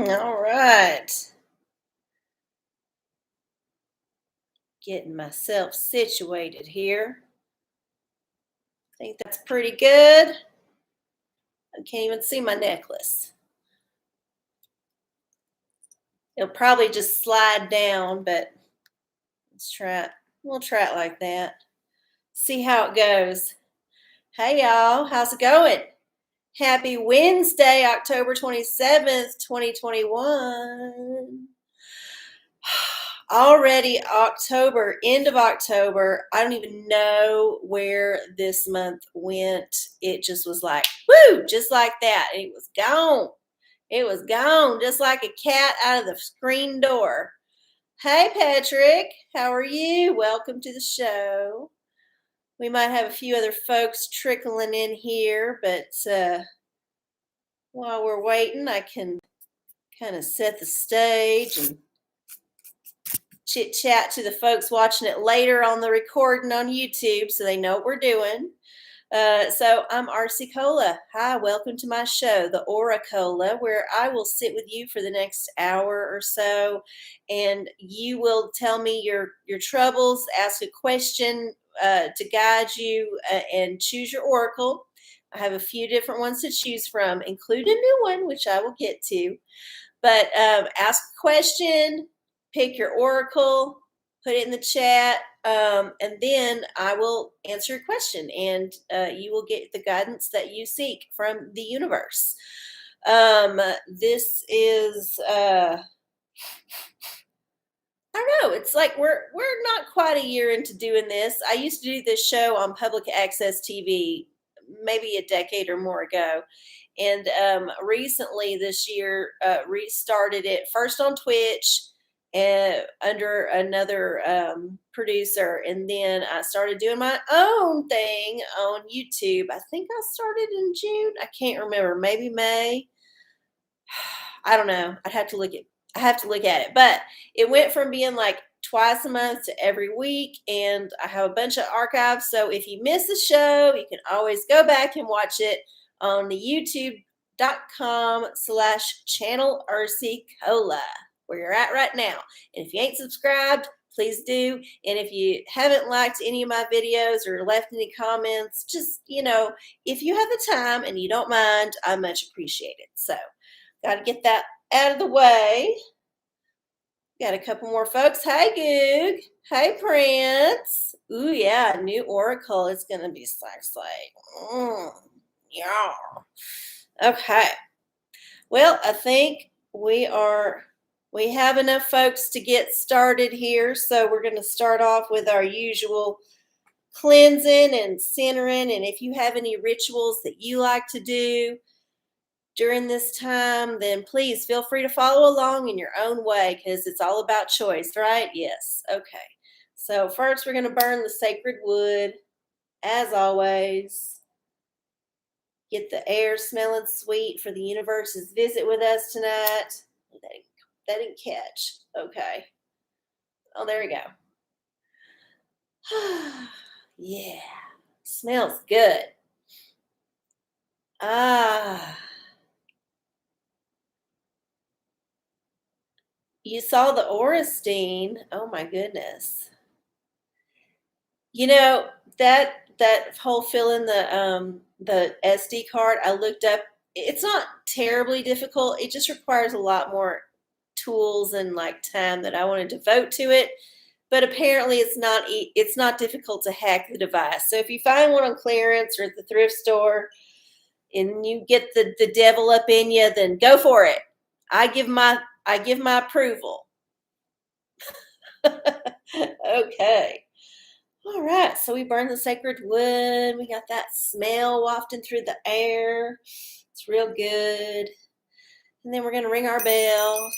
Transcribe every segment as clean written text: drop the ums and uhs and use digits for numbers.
All right. Getting myself situated here. I think that's pretty good. I can't even see my necklace. It'll probably just slide down, but let's try it. We'll try it like that. See how it goes. Hey, y'all. How's it going? Happy Wednesday, October 27th, 2021. Already October, end of October. I don't even know where this month went. It just was like, woo, just like that. It was gone. It was gone, just like a cat out of the screen door. Hey, Patrick, how are you? Welcome to the show. We might have a few other folks trickling in here, but while we're waiting, I can kind of set the stage and chit chat to the folks watching it later on the recording on YouTube so they know what we're doing. So I'm arcieoracola. Hi, welcome to my show, the OraCola, where I will sit with you for the next hour or so, and you will tell me your troubles, ask a question to guide you, and choose your oracle. I have a few different ones to choose from, including a new one, which I will get to. But ask a question, pick your oracle, put it in the chat, and then I will answer your question, and you will get the guidance that you seek from the universe. This is I don't know. It's like we're not quite a year into doing this. I used to do this show on public access TV maybe a decade or more ago. And recently this year, restarted it first on Twitch under another producer. And then I started doing my own thing on YouTube. I think I started in June. I can't remember. Maybe May. I don't know. I have to look at it. But it went from being like twice a month to every week, and I have a bunch of archives. So if you miss the show, you can always go back and watch it on the youtube.com/channel arcieoracola, where you're at right now. And if you ain't subscribed, please do. And if you haven't liked any of my videos or left any comments, just, if you have the time and you don't mind, I much appreciate it. So got to get that out of the way. Got a couple more folks. Hey, Goog. Hey, Prince. Ooh, yeah, new Oracle is going to be sexy. Yeah. Okay. Well, I think we have enough folks to get started here. So we're going to start off with our usual cleansing and centering. And if you have any rituals that you like to do during this time, then please feel free to follow along in your own way, because it's all about choice, right? Yes. Okay. So first we're going to burn the sacred wood, as always. Get the air smelling sweet for the universe's visit with us tonight. That didn't catch. Okay. Oh, there we go. Yeah. Smells good. You saw the Ora-Steen. Oh my goodness. That whole fill in the SD card, I looked up. It's not terribly difficult. It just requires a lot more tools and like time that I want to devote to it. But apparently it's not difficult to hack the device. So if you find one on clearance or at the thrift store and you get the devil up in you, then go for it. I give my approval. Okay. All right, so we burned the sacred wood. We got that smell wafting through the air. It's real good. And then we're going to ring our bell.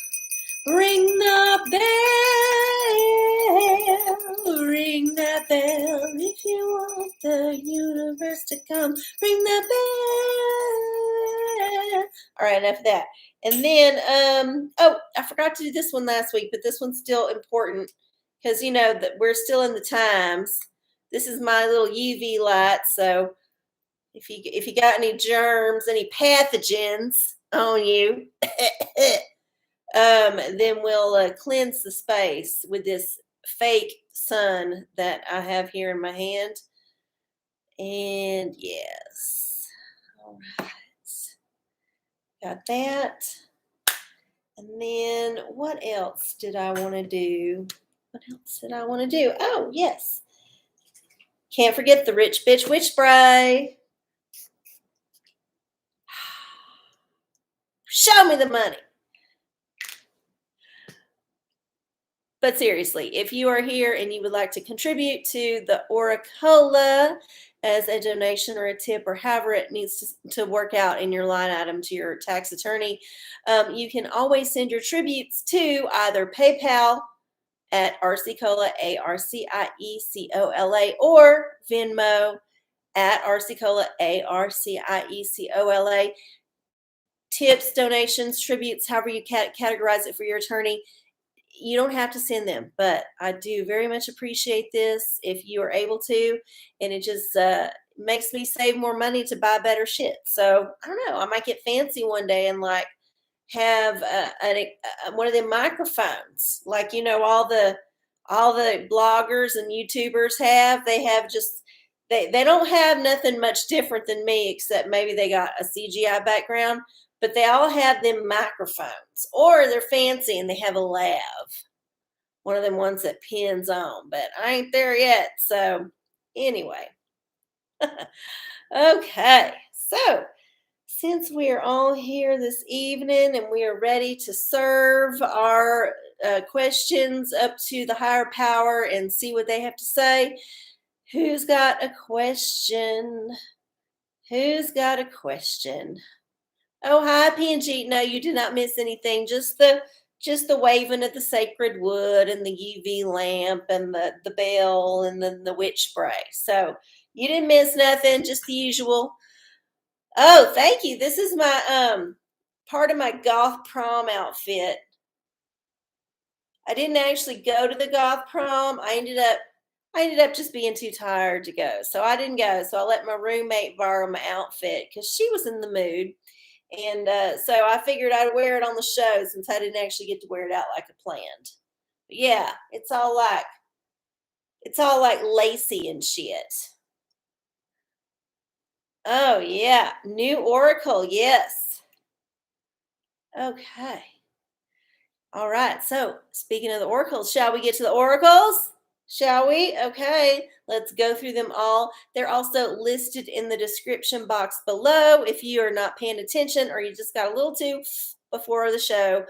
Ring the bell. Ring that bell. If you want the universe to come, ring the bell. All right, enough of that. And then, I forgot to do this one last week, but this one's still important. Because that we're still in the times. This is my little UV light. So if you got any germs, any pathogens on you, then we'll cleanse the space with this fake sun that I have here in my hand. And yes, all right, got that. And then what else did I want to do? What else did I want to do? Oh, yes. Can't forget the Rich Bitch Witch Spray. Show me the money. But seriously, if you are here and you would like to contribute to the OraCola as a donation or a tip or however it needs to work out in your line item to your tax attorney, you can always send your tributes to either PayPal at arcieocola, ARCIECOLA, or Venmo at arcieocola, ARCIECOLA. Tips, donations, tributes, however you categorize it for your attorney. You don't have to send them, but I do very much appreciate this if you are able to, and it just makes me save more money to buy better shit. So I don't know, I might get fancy one day and like have one of them microphones, like all the bloggers and YouTubers have. They have just they don't have nothing much different than me, except maybe they got a CGI background. But they all have them microphones, or they're fancy and they have a lav. One of them ones that pins on, but I ain't there yet. So anyway, okay. So since we are all here this evening and we are ready to serve our questions up to the higher power and see what they have to say, who's got a question? Who's got a question? Oh, hi, PNG. No, you did not miss anything. Just the waving of the sacred wood and the UV lamp and the bell and then the witch spray. So you didn't miss nothing. Just the usual. Oh, thank you. This is my part of my goth prom outfit. I didn't actually go to the goth prom. I ended up just being too tired to go, so I didn't go. So I let my roommate borrow my outfit because she was in the mood. And so I figured I'd wear it on the show since I didn't actually get to wear it out like I planned. But yeah, it's all like lacy and shit. Oh yeah, new Oracle, yes. Okay. All right. So speaking of the oracles, shall we get to the oracles? Shall we? Okay, let's go through them all. They're also listed in the description box below if you are not paying attention or you just got a little too before the show.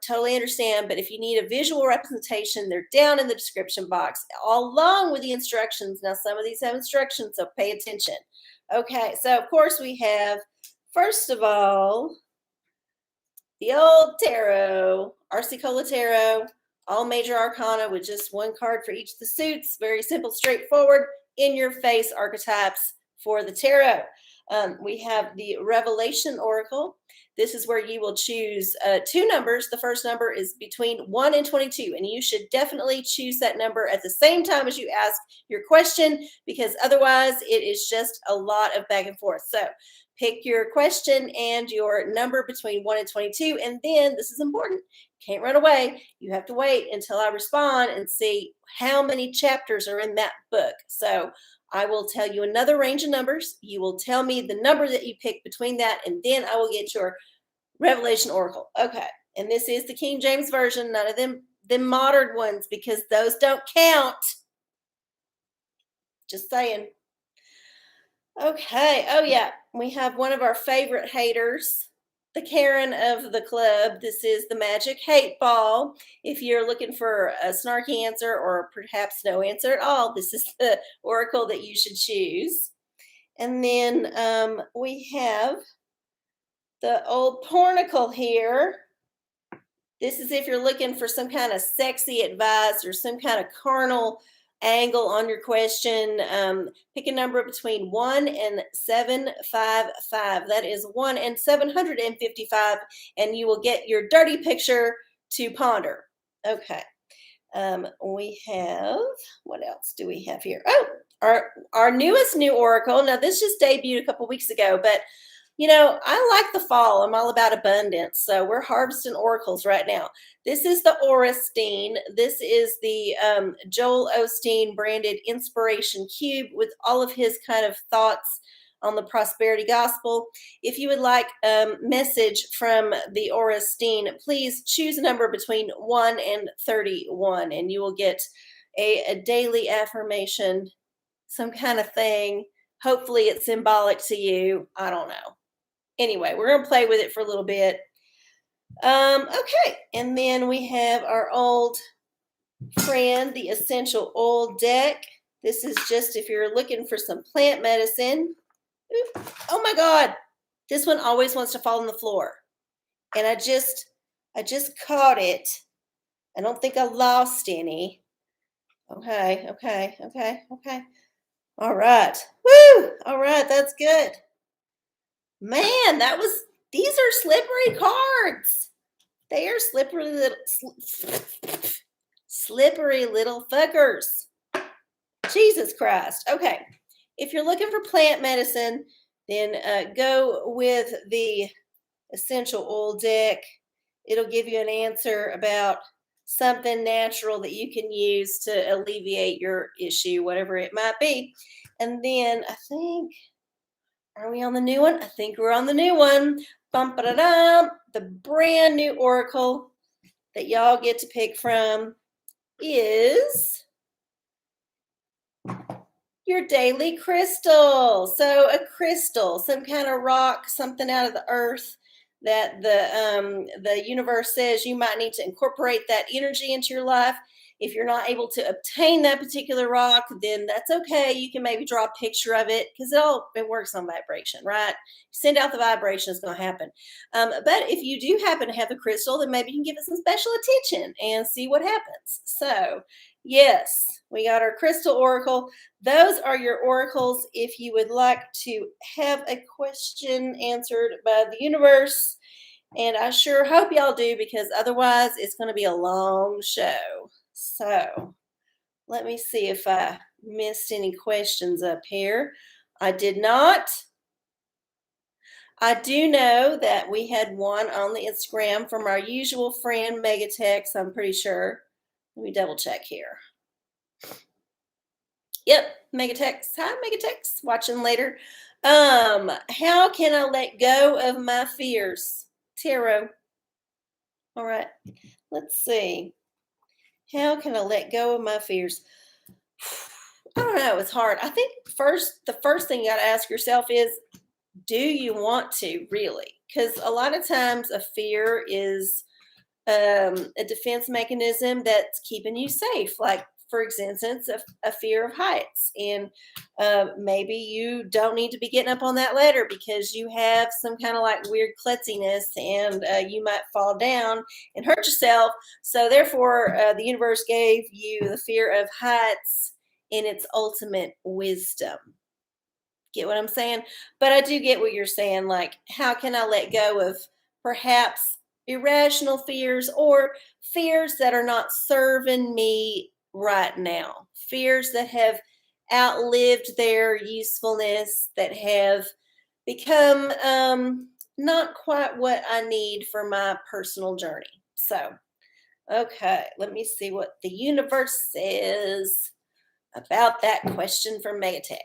Totally understand, but if you need a visual representation, they're down in the description box along with the instructions. Now, some of these have instructions, so pay attention. Okay, so of course we have, first of all, the old tarot, arcieola tarot. All major arcana with just one card for each of the suits. Very simple, straightforward, in-your-face archetypes for the tarot. We have the Revelation Oracle. This is where you will choose two numbers. The first number is between 1 and 22, and you should definitely choose that number at the same time as you ask your question, because otherwise it is just a lot of back and forth. So pick your question and your number between 1 and 22, and then, this is important, can't run away. You have to wait until I respond and see how many chapters are in that book. So I will tell you another range of numbers. You will tell me the number that you pick between that, and then I will get your Revelation Oracle. Okay, and this is the King James Version, none of them modern ones, because those don't count. Just saying. Okay, oh yeah, we have one of our favorite haters, the Karen of the club. This is the Magic Hate Ball. If you're looking for a snarky answer or perhaps no answer at all, this is the oracle that you should choose. And then we have the old Pornacle here. This is if you're looking for some kind of sexy advice or some kind of carnal angle on your question. Pick a number between 1 and 755. That is 1 and 755, and you will get your dirty picture to ponder. Okay. We have, what else do we have here? Oh, our newest new oracle. Now, this just debuted a couple weeks ago, but You know, I like the fall. I'm all about abundance. So we're harvesting oracles right now. This is the Ora-Steen. This is the Joel Osteen branded Inspiration Cube with all of his kind of thoughts on the prosperity gospel. If you would like a message from the Ora-Steen, please choose a number between 1 and 31, and you will get a daily affirmation, some kind of thing. Hopefully it's symbolic to you. I don't know. Anyway, we're going to play with it for a little bit. Okay, and then we have our old friend, the essential oil deck. This is just if you're looking for some plant medicine. Ooh, oh my God, this one always wants to fall on the floor, and I just caught it. I don't think I lost any. Okay. All right. Woo! All right, that's good. Man, these are slippery cards. They are slippery little fuckers. Jesus Christ. Okay. If you're looking for plant medicine, then go with the essential oil deck. It'll give you an answer about something natural that you can use to alleviate your issue, whatever it might be. And then I think, are we on the new one? I think we're on the new one. Bum-ba-da-dum. The brand new oracle that y'all get to pick from is your daily crystal. So a crystal, some kind of rock, something out of the earth that the universe says you might need to incorporate that energy into your life. If you're not able to obtain that particular rock, then that's okay. You can maybe draw a picture of it because it works on vibration, right? Send out the vibration, it's going to happen. But if you do happen to have the crystal, then maybe you can give it some special attention and see what happens. So yes, we got our crystal oracle. Those are your oracles. If you would like to have a question answered by the universe, and I sure hope y'all do, because otherwise it's going to be a long show. So let me see if I missed any questions up here. I did not. I do know that we had one on the Instagram from our usual friend Megatex, I'm pretty sure. Let me double check here. Yep, Megatex. Hi, Megatex. Watching later. How can I let go of my fears? Tarot. All right. Let's see. How can I let go of my fears? I don't know. It's hard. I think the first thing you got to ask yourself is, do you want to really? Because a lot of times a fear is a defense mechanism that's keeping you safe. Like, for instance, a fear of heights. And maybe you don't need to be getting up on that ladder because you have some kind of like weird klutziness, and you might fall down and hurt yourself. So therefore, the universe gave you the fear of heights in its ultimate wisdom. Get what I'm saying? But I do get what you're saying. Like, how can I let go of perhaps irrational fears or fears that are not serving me right now? Fears that have outlived their usefulness, that have become not quite what I need for my personal journey. So, okay, let me see what the universe says about that question from Megatex.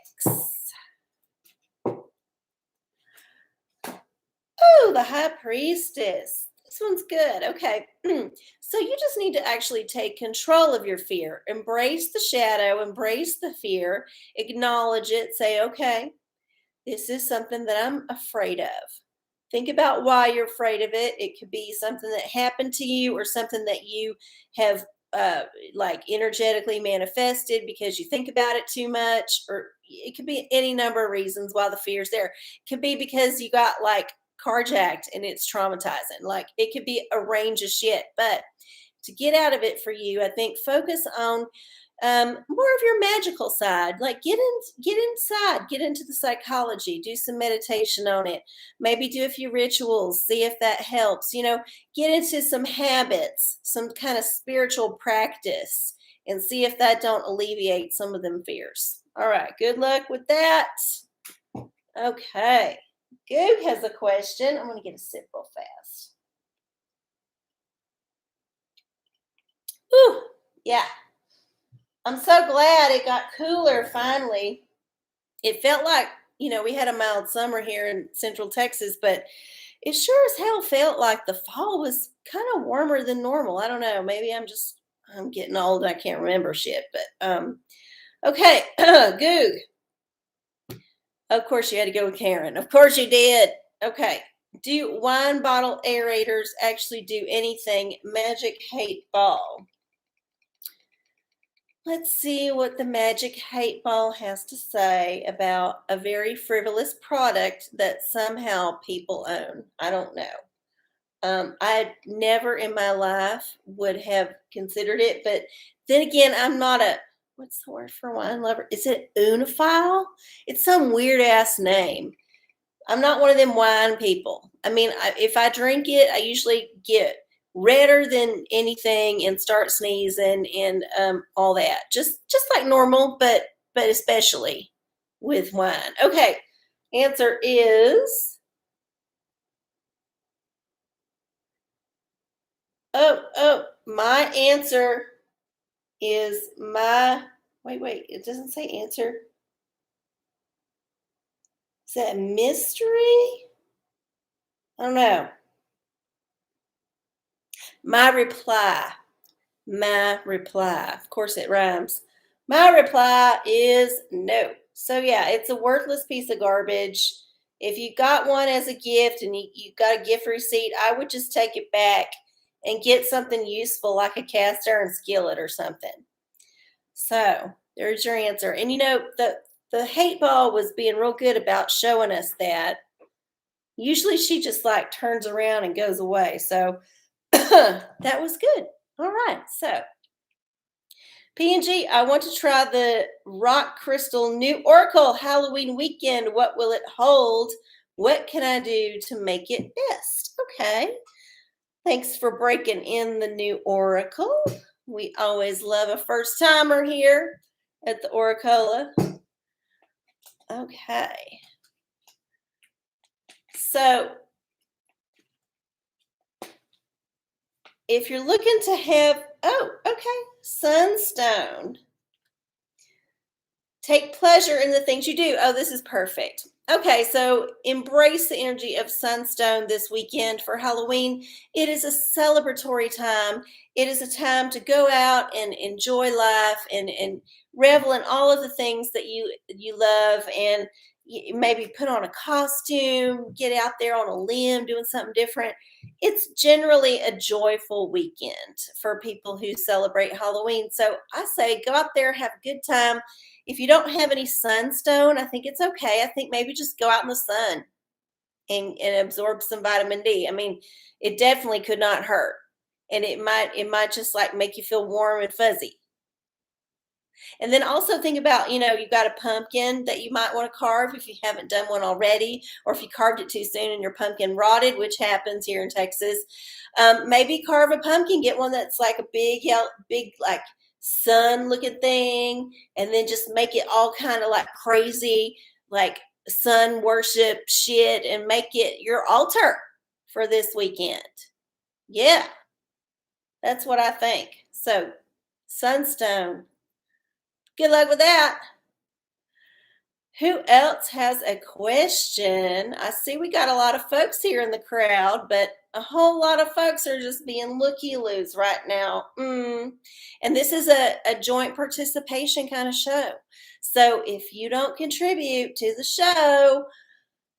Oh, the High Priestess. This one's good. Okay. So you just need to actually take control of your fear. Embrace the shadow, embrace the fear, acknowledge it, say, okay, this is something that I'm afraid of. Think about why you're afraid of it. It could be something that happened to you or something that you have like energetically manifested because you think about it too much, or it could be any number of reasons why the fear's there. It could be because you got like carjacked and it's traumatizing. Like, it could be a range of shit. But to get out of it for you, I think focus on more of your magical side. Like, get inside, get into the psychology, do some meditation on it, maybe do a few rituals, see if that helps. Get into some habits, some kind of spiritual practice, and see if that don't alleviate some of them fears. All right, good luck with that. Okay. Goog has a question. I'm going to get a sip real fast. Whew, yeah. I'm so glad it got cooler finally. It felt like, we had a mild summer here in Central Texas, but it sure as hell felt like the fall was kind of warmer than normal. I don't know. Maybe I'm getting old and I can't remember shit, but okay. Goog. Of course you had to go with Karen. Of course you did. Okay. Do wine bottle aerators actually do anything? Magic hate ball. Let's see what the Magic Hate Ball has to say about a very frivolous product that somehow people own. I don't know. I never in my life would have considered it, but then again, I'm not what's the word for wine lover? Is it unophile? It's some weird ass name. I'm not one of them wine people. I mean, if I drink it, I usually get redder than anything and start sneezing and all that. Just like normal, but especially with wine. Okay, answer is my answer is wait, it doesn't say answer. Is that mystery? I don't know. My reply, of course it rhymes. My reply is no. So yeah, it's a worthless piece of garbage. If you got one as a gift and you got a gift receipt, I would just take it back and get something useful like a cast iron skillet or something. So there's your answer. And the hate ball was being real good about showing us that. Usually she just like turns around and goes away. So that was good. All right. So P&G, I want to try the Rock Crystal New Oracle Halloween weekend. What will it hold? What can I do to make it best? Okay. Thanks for breaking in the new Oracle. We always love a first timer here at the OraCola. Okay. So if you're looking to have, Sunstone. Take pleasure in the things you do. Oh, this is perfect. Okay, so embrace the energy of Sunstone this weekend for Halloween. It is a celebratory time. It is a time to go out and enjoy life and revel in all of the things that you love, and maybe put on a costume, get out there on a limb doing something different. It's generally a joyful weekend for people who celebrate Halloween. So I say go out there, have a good time. If you don't have any sunstone, I think it's okay. I think maybe just go out in the sun and absorb some vitamin D. I mean, it definitely could not hurt. And it might just like make you feel warm and fuzzy. And then also think about, you've got a pumpkin that you might want to carve if you haven't done one already, or if you carved it too soon and your pumpkin rotted, which happens here in Texas. Maybe carve a pumpkin, get one that's like a big like sun looking thing, and then just make it all kind of like crazy, like sun worship shit, and make it your altar for this weekend. Yeah, that's what I think. So, sunstone. Good luck with that. Who else has a question? I see we got a lot of folks here in the crowd, but a whole lot of folks are just being looky-loos right now. And this is a joint participation kind of show. So if you don't contribute to the show,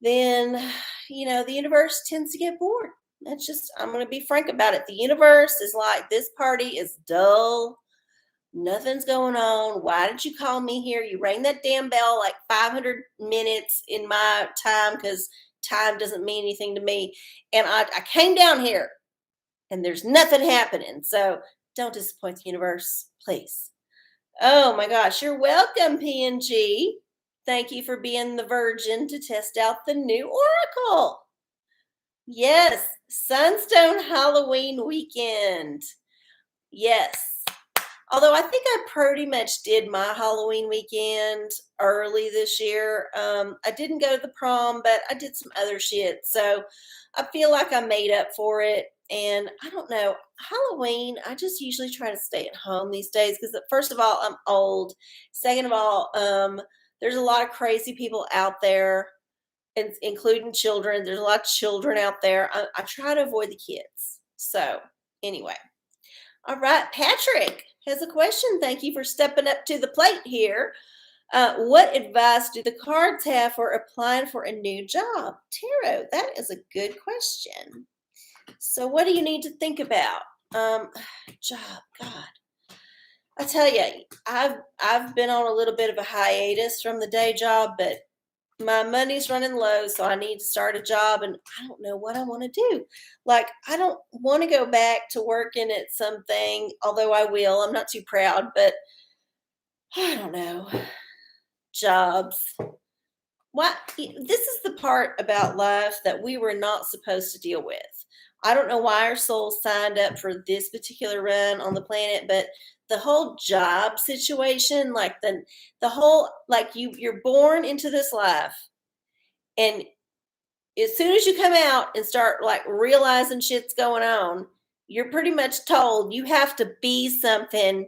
then, the universe tends to get bored. I'm going to be frank about it. The universe is like, this party is dull. Nothing's going on. Why did you call me here? You rang that damn bell like 500 minutes in my time, because time doesn't mean anything to me. And I came down here and there's nothing happening. So don't disappoint the universe, please. Oh my gosh. You're welcome, P&G. Thank you for being the virgin to test out the new Oracle. Yes. Sunstone Halloween weekend. Yes. Although I think I pretty much did my Halloween weekend early this year. I didn't go to the prom, but I did some other shit. So I feel like I made up for it. And I don't know, Halloween, I just usually try to stay at home these days because, first of all, I'm old. Second of all, there's a lot of crazy people out there, including children. There's a lot of children out there. I try to avoid the kids. So, anyway. All right, Patrick has a question. Thank you for stepping up to the plate here. What advice do the cards have for applying for a new job? Tarot, that is a good question. So, what do you need to think about? Job, God. I tell you, I've been on a little bit of a hiatus from the day job, but my money's running low, so I need to start a job, and I don't know what I want to do. Like, I don't want to go back to working at something, although I will. I'm not too proud, but I don't know. Jobs. What? This is the part about life that we were not supposed to deal with. I don't know why our souls signed up for this particular run on the planet, but the whole job situation, like the whole, like you're born into this life, and as soon as you come out and start like realizing shit's going on, you're pretty much told you have to be something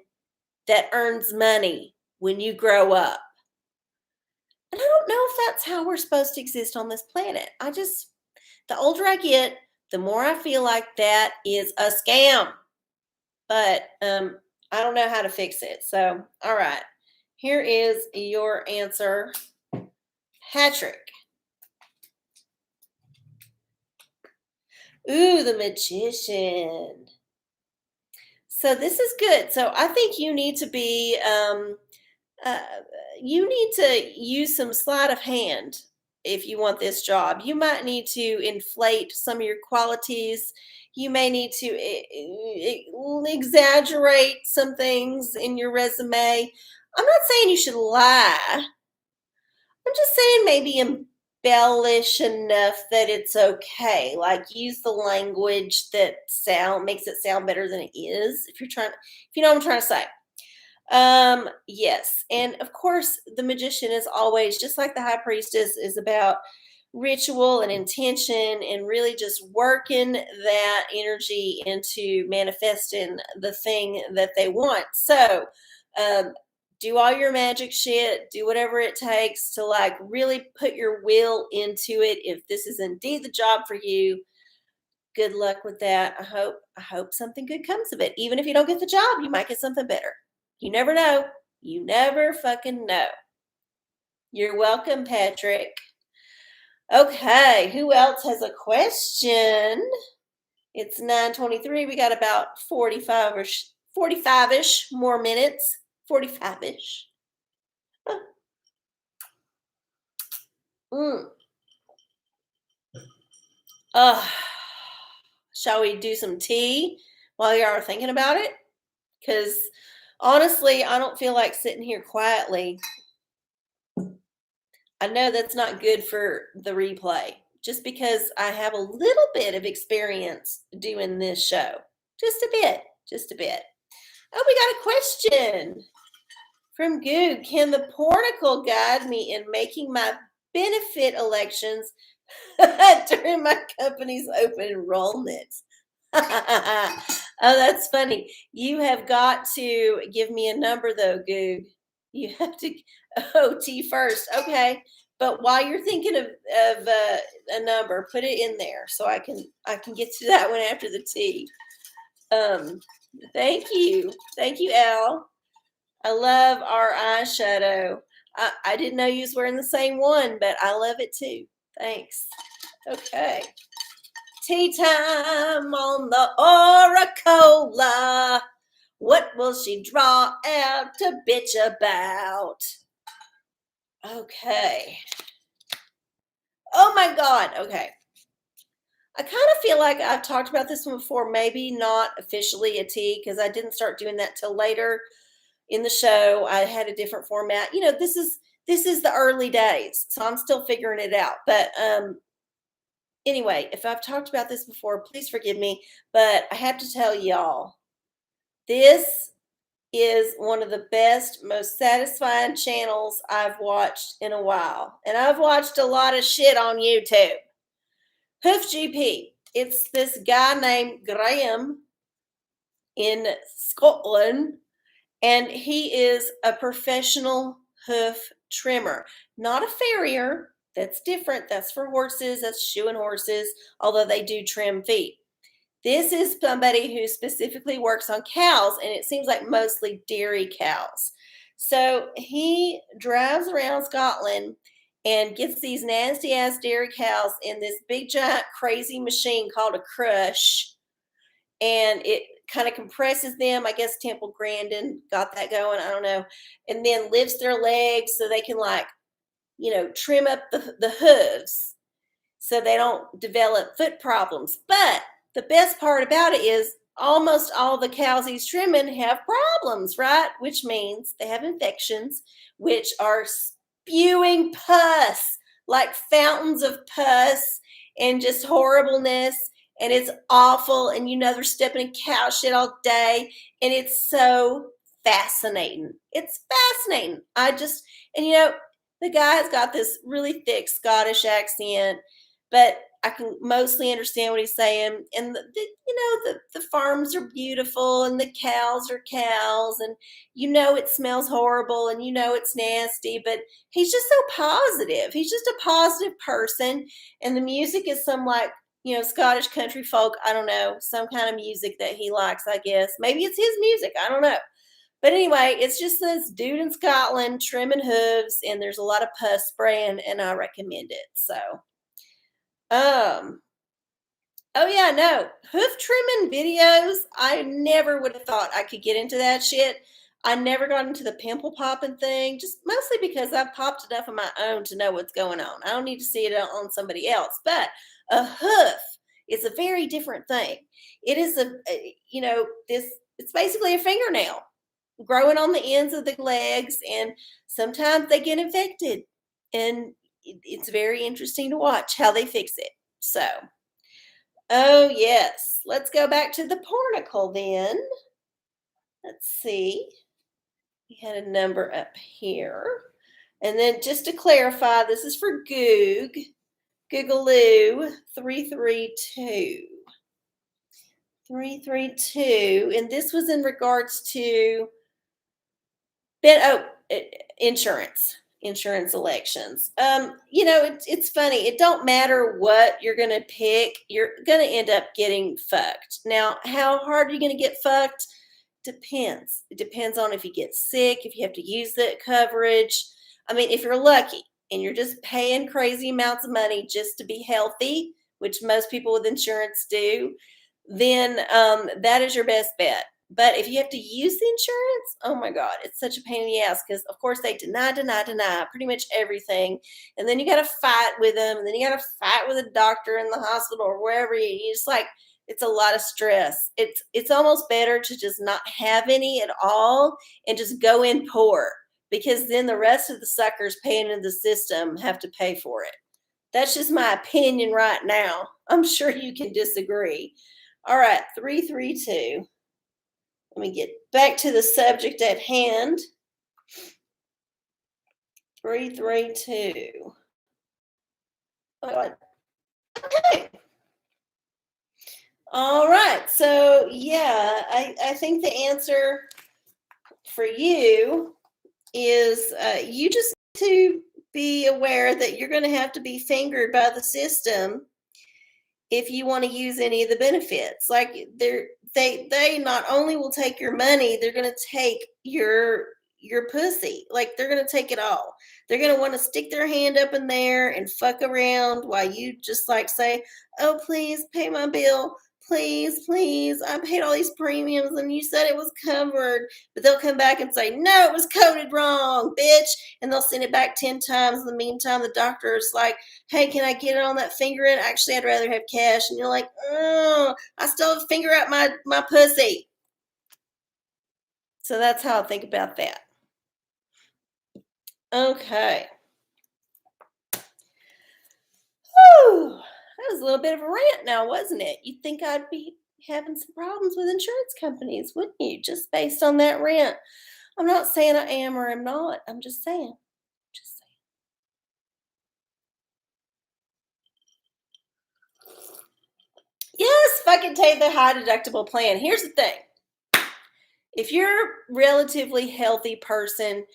that earns money when you grow up. And I don't know if that's how we're supposed to exist on this planet. The older I get, the more I feel like that is a scam. But I don't know how to fix it. So, all right. Here is your answer, Patrick. Ooh, the Magician. So this is good. So I think you need to be, you need to use some sleight of hand if you want this job. You might need to inflate some of your qualities. You may need to exaggerate some things in your resume. I'm not saying you should lie. I'm just saying maybe embellish enough that it's okay. Like use the language that makes it sound better than it is. If you know what I'm trying to say. Yes. And of course, the magician is always, just like the high priestess, is about ritual and intention and really just working that energy into manifesting the thing that they want. So, do all your magic shit, do whatever it takes to like really put your will into it. If this is indeed the job for you, good luck with that. I hope something good comes of it. Even if you don't get the job, you might get something better. You never know. You never fucking know. You're welcome, Patrick. Okay, who else has a question? It's 9:23. We got about 45-ish more minutes. 45-ish. Shall we do some tea while you are thinking about it? Because honestly, I don't feel like sitting here quietly. I know that's not good for the replay, just because I have a little bit of experience doing this show. Just a bit. Oh, we got a question from Goog. Can the Pornacle guide me in making my benefit elections during my company's open enrollment? Oh, that's funny. You have got to give me a number though, Goog. You have to OT first. Okay. But while you're thinking of a number, put it in there so I can get to that one after the tea. Thank you. Thank you, Al. I love our eyeshadow. I didn't know you was wearing the same one, but I love it too. Thanks. Okay. Tea time on the OraCola. What will she draw out to bitch about? Okay. Oh my God. Okay. I kind of feel like I've talked about this one before, maybe not officially a tea because I didn't start doing that till later in the show. I had a different format. You know, this is the early days, so I'm still figuring it out. But anyway, if I've talked about this before, please forgive me. But I have to tell y'all, this is one of the best, most satisfying channels I've watched in a while. And I've watched a lot of shit on YouTube. Hoof GP. It's this guy named Graham in Scotland, and he is a professional hoof trimmer, not a farrier. That's different. That's for horses. That's shoeing horses, although they do trim feet. This is somebody who specifically works on cows, and it seems like mostly dairy cows. So he drives around Scotland and gets these nasty ass dairy cows in this big giant crazy machine called a crush, and it kind of compresses them. I guess Temple Grandin got that going. I don't know. And then lifts their legs so they can, like, trim up the hooves so they don't develop foot problems. But the best part about it is almost all the cows he's trimming have problems, right? Which means they have infections, which are spewing pus, like fountains of pus and just horribleness. And it's awful. And they're stepping in cow shit all day. And it's so fascinating. It's fascinating. The guy's got this really thick Scottish accent, but I can mostly understand what he's saying. And the farms are beautiful, and the cows are cows, and it smells horrible, and it's nasty, but he's just so positive. He's just a positive person, and the music is some, like, Scottish country folk. I don't know, some kind of music that he likes, I guess. Maybe it's his music. I don't know. But anyway, it's just this dude in Scotland trimming hooves, and there's a lot of pus spraying, and I recommend it. So, oh yeah, no, hoof trimming videos. I never would have thought I could get into that shit. I never got into the pimple popping thing, just mostly because I've popped enough of my own to know what's going on. I don't need to see it on somebody else. But a hoof is a very different thing. It is it's basically a fingernail growing on the ends of the legs, and sometimes they get infected, and it's very interesting to watch how they fix it. So, oh yes, let's go back to the Pornacle then. Let's see, we had a number up here, and then just to clarify, this is for Googaloo 332. 332, and this was in regards to insurance elections. It's funny. It don't matter what you're going to pick. You're going to end up getting fucked. Now, how hard are you going to get fucked? Depends. It depends on if you get sick, if you have to use that coverage. I mean, if you're lucky and you're just paying crazy amounts of money just to be healthy, which most people with insurance do, then that is your best bet. But if you have to use the insurance, oh my God, it's such a pain in the ass, because of course they deny pretty much everything. And then you got to fight with them, and then you got to fight with a doctor in the hospital or wherever. You just, like, it's a lot of stress. It's almost better to just not have any at all and just go in poor, because then the rest of the suckers paying into the system have to pay for it. That's just my opinion right now. I'm sure you can disagree. All right, 332. Let me get back to the subject at hand. 332. Oh my God. Okay. All right. So, yeah, I think the answer for you is you just need to be aware that you're going to have to be fingered by the system if you want to use any of the benefits. Like, they not only will take your money, they're going to take your pussy. Like, they're going to take it all. They're going to want to stick their hand up in there and fuck around while you just, like, say, oh, please pay my bill. Please, please. I paid all these premiums and you said it was covered. But they'll come back and say, no, it was coded wrong, bitch. And they'll send it back 10 times. In the meantime, the doctor is like, hey, can I get it on that finger? And actually, I'd rather have cash. And you're like, oh, I still have a finger up my pussy. So that's how I think about that. Okay. Whew. That was a little bit of a rant now, wasn't it? You'd think I'd be having some problems with insurance companies, wouldn't you? Just based on that rant. I'm not saying I am or am not. I'm just saying. Just saying. Yes, fucking take the high deductible plan. Here's the thing. If you're a relatively healthy person,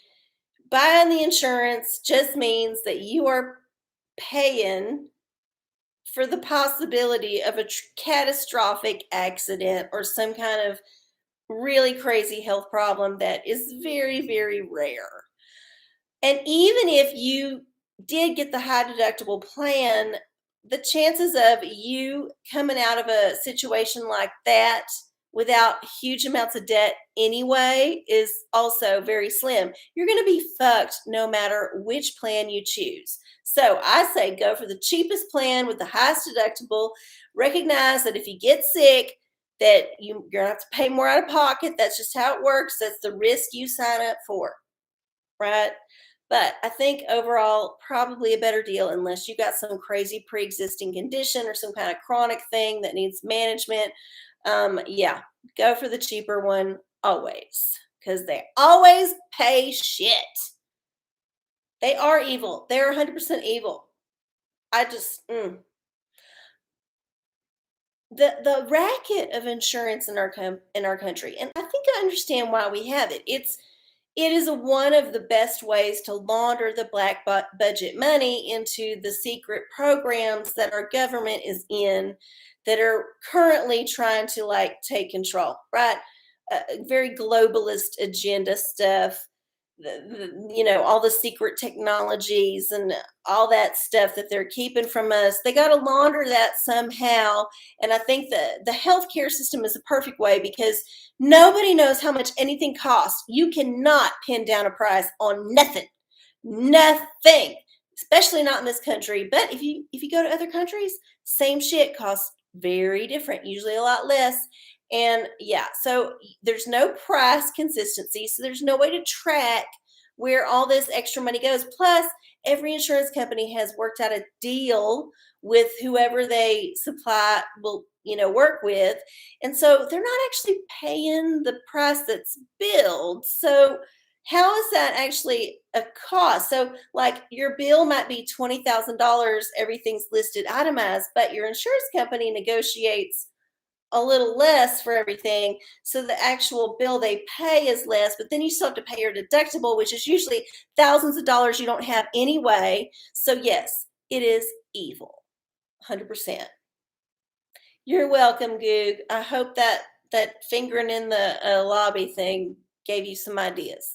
buying the insurance just means that you are paying for the possibility of a catastrophic accident or some kind of really crazy health problem that is very, very rare. And even if you did get the high deductible plan, the chances of you coming out of a situation like that without huge amounts of debt anyway is also very slim. You're going to be fucked no matter which plan you choose. So I say go for the cheapest plan with the highest deductible. Recognize that if you get sick, that you're going to have to pay more out of pocket. That's just how it works. That's the risk you sign up for, right? But I think overall, probably a better deal unless you got some crazy pre-existing condition or some kind of chronic thing that needs management. Yeah, go for the cheaper one always because they always pay shit. They are evil. They're 100% evil. I just the racket of insurance in our country, and I think I understand why we have it. It is one of the best ways to launder the black budget money into the secret programs that our government is in that are currently trying to like take control, right? Very globalist agenda stuff, all the secret technologies and all that stuff that they're keeping from us. They got to launder that somehow. And I think the healthcare system is a perfect way because nobody knows how much anything costs. You cannot pin down a price on nothing. Nothing. Especially not in this country. But if you go to other countries, same shit costs very different, usually a lot less. And yeah, so there's no price consistency. So there's no way to track where all this extra money goes. Plus, every insurance company has worked out a deal with whoever they supply will, work with. And so they're not actually paying the price that's billed. So how is that actually a cost? So like your bill might be $20,000, everything's listed itemized, but your insurance company negotiates a little less for everything. So the actual bill they pay is less, but then you still have to pay your deductible, which is usually thousands of dollars you don't have anyway. So yes, it is evil. 100%. You're welcome, Goog. I hope that fingering in the lobby thing gave you some ideas.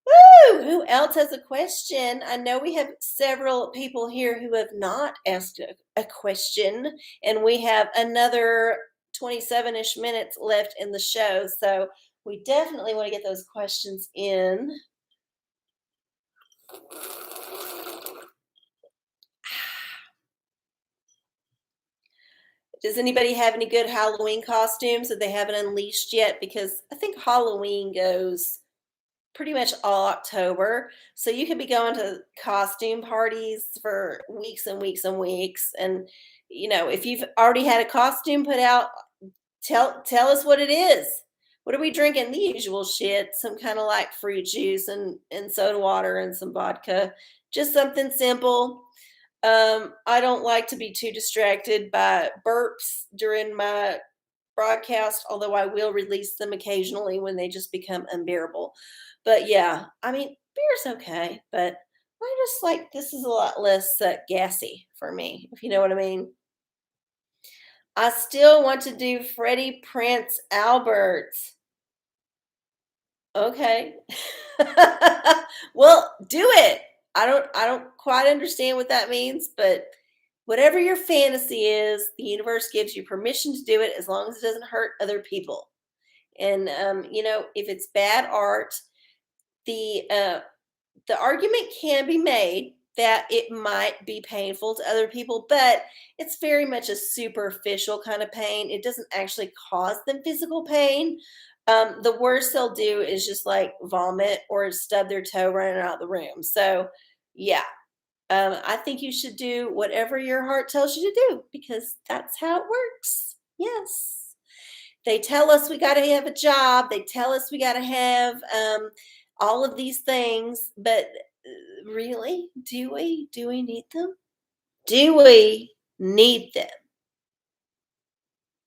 Woo! Who else has a question? I know we have several people here who have not asked a question, and we have another 27-ish minutes left in the show, so we definitely want to get those questions in. Does anybody have any good Halloween costumes that they haven't unleashed yet? Because I think Halloween goes pretty much all October. So you could be going to costume parties for weeks and weeks and weeks. And, if you've already had a costume put out, tell us what it is. What are we drinking? The usual shit. Some kind of like fruit juice and soda water and some vodka. Just something simple. I don't like to be too distracted by burps during my broadcast, although I will release them occasionally when they just become unbearable. But yeah, I mean, beer's okay, but I just like this is a lot less gassy for me, if you know what I mean. I still want to do Freddie Prince Albert. Okay. Well, do it. I don't quite understand what that means, but whatever your fantasy is, the universe gives you permission to do it as long as it doesn't hurt other people. And if it's bad art, the argument can be made that it might be painful to other people, but it's very much a superficial kind of pain. It doesn't actually cause them physical pain. The worst they'll do is just like vomit or stub their toe running out of the room. So, yeah, I think you should do whatever your heart tells you to do because that's how it works. Yes. They tell us we got to have a job. They tell us we got to have all of these things. But really, do we? Do we need them? Do we need them?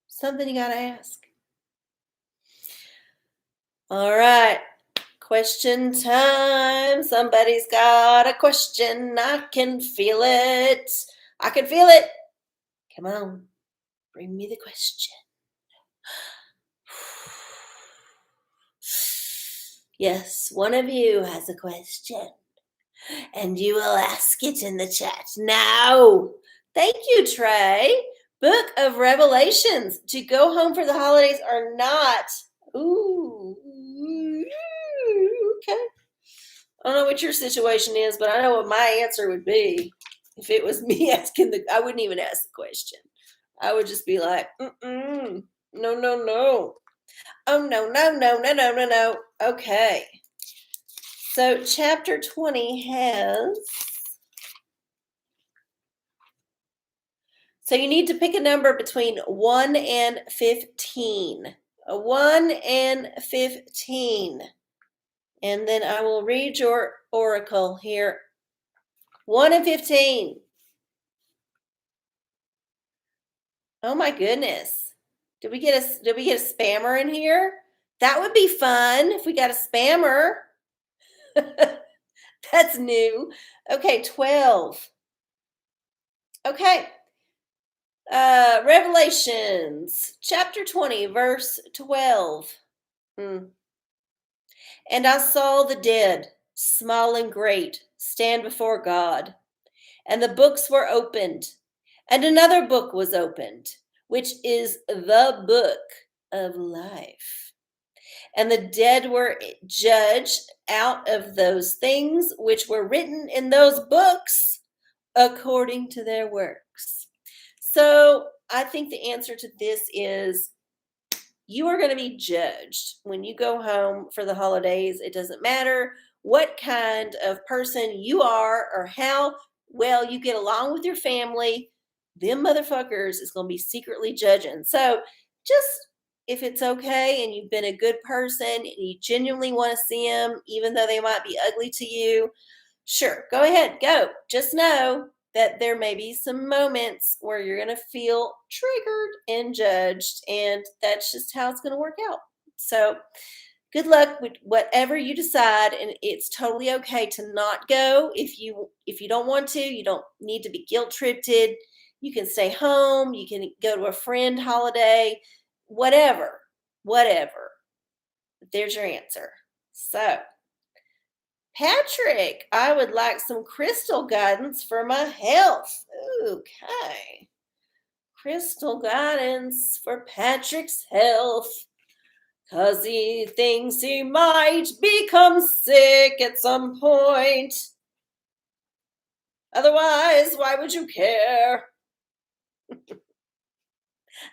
Something you got to ask. All right. Question time. Somebody's got a question. I can feel it. I can feel it. Come on. Bring me the question. Yes, one of you has a question. And you will ask it in the chat now. Thank you, Trey. Book of Revelations. To go home for the holidays or not? Ooh. Okay. I don't know what your situation is, but I know what my answer would be. If it was me asking I wouldn't even ask the question. I would just be like, no, no, no. Oh, no, no, no, no, no, no, no. Okay. So chapter 20 has... So you need to pick a number between 1 and 15. 1 and 15. And then I will read your oracle here. 1 and 15. Oh my goodness. Did we get a spammer in here? That would be fun if we got a spammer. That's new. Okay, 12. Okay. Revelations chapter 20 verse 12. And I saw the dead, small and great, stand before God, and the books were opened, and another book was opened, which is the book of life. And the dead were judged out of those things which were written in those books according to their works. So I think the answer to this is you are going to be judged when you go home for the holidays. It doesn't matter what kind of person you are or how well you get along with your family. Them motherfuckers is going to be secretly judging. So just if it's okay and you've been a good person and you genuinely want to see them, even though they might be ugly to you, sure, go ahead, go. Just know that there may be some moments where you're going to feel triggered and judged, and that's just how it's going to work out. So good luck with whatever you decide, and it's totally okay to not go. If you don't want to, you don't need to be guilt-tripped. You can stay home. You can go to a friend holiday, whatever. There's your answer. So Patrick, I would like some crystal guidance for my health. Okay. Crystal guidance for Patrick's health. Because he thinks he might become sick at some point. Otherwise, why would you care?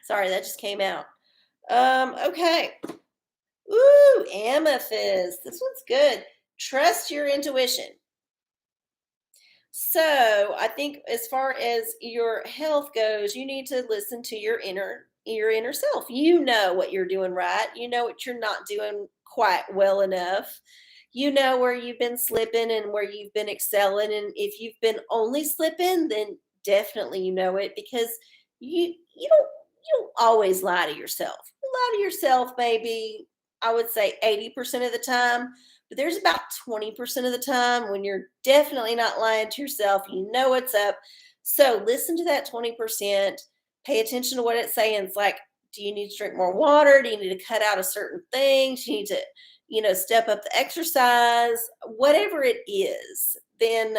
Sorry, that just came out. Okay. Ooh, amethyst. This one's good. Trust your intuition. So I think as far as your health goes, you need to listen to your inner self. You know what you're doing right. You know what you're not doing quite well enough. You know where you've been slipping and where you've been excelling. And if you've been only slipping, then definitely you know it, because you don't always lie to yourself. You lie to yourself maybe, I would say 80% of the time. But there's about 20% of the time when you're definitely not lying to yourself. You know what's up. So listen to that 20%. Pay attention to what it's saying. It's like, do you need to drink more water? Do you need to cut out a certain thing? Do you need to, step up the exercise? Whatever it is, then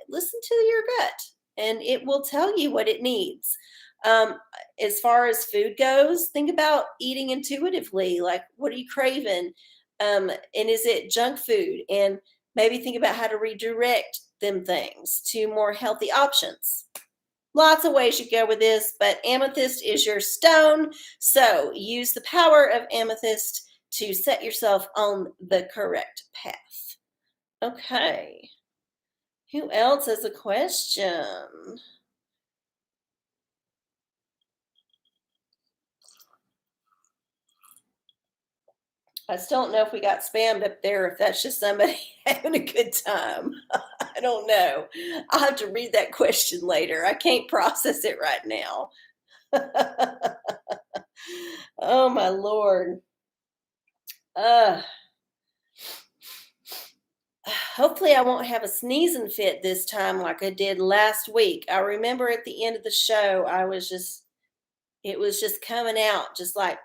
listen to your gut, and it will tell you what it needs. As far as food goes, think about eating intuitively. Like, what are you craving? And is it junk food? And maybe think about how to redirect them things to more healthy options. Lots of ways you go with this, but amethyst is your stone. So use the power of amethyst to set yourself on the correct path. Okay. Who else has a question? I still don't know if we got spammed up there, if that's just somebody having a good time. I don't know. I'll have to read that question later. I can't process it right now. Oh my Lord. Uh, hopefully I won't have a sneezing fit this time like I did last week. I remember at the end of the show, it was just coming out just like,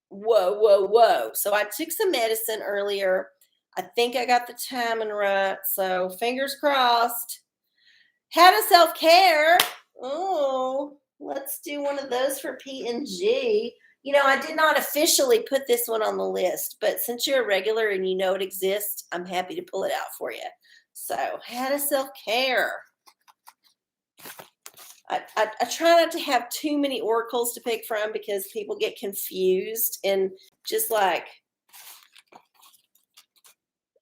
whoa, whoa, whoa. So I took some medicine earlier. I think I got the timing right. So fingers crossed. Had a self-care. Oh, let's do one of those for P&G. You know, I did not officially put this one on the list, but since you're a regular and you know it exists, I'm happy to pull it out for you. So, had a self-care. I try not to have too many oracles to pick from because people get confused and just like